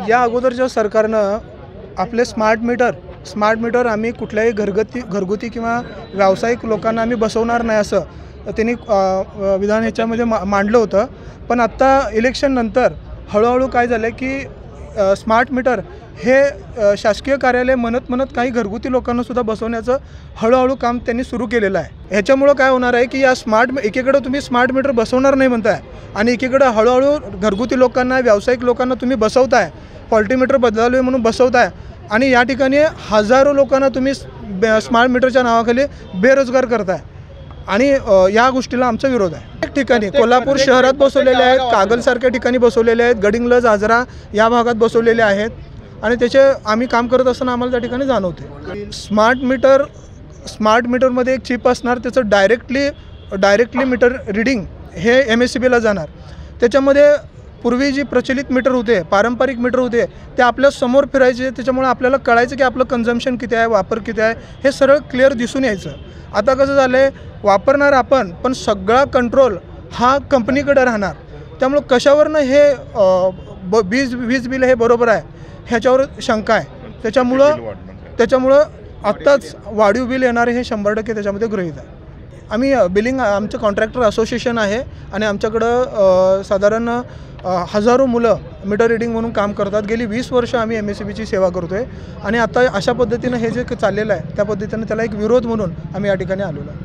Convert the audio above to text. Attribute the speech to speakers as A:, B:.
A: या अगोदरच्या सरकारनं आपले स्मार्ट मीटर आम्ही कुठल्याही घरगुती किंवा व्यावसायिक लोकांना आम्ही बसवणार नाही असं त्यांनी विधान ह्याच्यामध्ये मांडलं होतं। पण आत्ता इलेक्शन नंतर हळूहळू काय झालं की स्मार्ट मीटर हे शासकीय कार्यालय म्हणत काही घरगुती लोकांना सुद्धा बसवण्याचं हळूहळू काम त्यांनी सुरू केलेलं आहे। ह्याच्यामुळं काय होणार आहे की या एकीकडे तुम्ही स्मार्ट मीटर बसवणार नाही म्हणताय आणि एकीकडे हळूहळू घरगुती लोकांना व्यावसायिक लोकांना तुम्ही बसवताय, पॉल्टीमीटर बदलावे म्हणून बसवताय आणि या ठिकाणी हजारो लोकांना तुम्ही स्मार्ट मीटरच्या नावाखाली बेरोजगार करताय आणि या गोष्टीला आमचा विरोध आहे। एक ठिकाणी कोल्हापूर शहरात बसवलेले आहेत, कागलसारख्या ठिकाणी बसवलेले आहेत, गडिंग्लज, आजरा या भागात बसवलेले आहेत आणि त्याचे आम्ही काम करत असताना आम्हाला त्या ठिकाणी जाणवते। स्मार्ट मीटरमध्ये एक चिप असणार, त्याचं डायरेक्टली मीटर रिडिंग हे MSCBला जाणार। त्याच्यामध्ये पूर्वी जी प्रचलित मीटर होते, पारंपरिक मीटर होते, ते आपल्या समोर फिरायचे, त्याच्यामुळे आपल्याला कळायचं की आपलं कन्झम्पशन किती आहे, वापर किती आहे, हे सरळ क्लिअर दिसून यायचं। आता कसं झालं आहे, वापरणार आपण पण सगळा कंट्रोल हा कंपनीकडे राहणार। त्यामुळं कशावरनं हे वीज बिल हे बरोबर आहे ह्याच्यावर शंका आहे। त्याच्यामुळं आत्ताच वाढीव बिल येणार हे 100% त्याच्यामध्ये गृहीत आहे। आम्ही बिलिंग आमचं कॉन्ट्रॅक्टर असोसिएशन आहे आणि आमच्याकडं साधारण हजारो मुलं मीटर रिडिंग म्हणून काम करतात। गेली 20 वर्ष आम्ही MSCBची सेवा करतो आहे आणि आता अशा पद्धतीनं हे जे चाललेलं आहे त्या पद्धतीनं त्याला एक विरोध म्हणून आम्ही या ठिकाणी आलेलो आहे।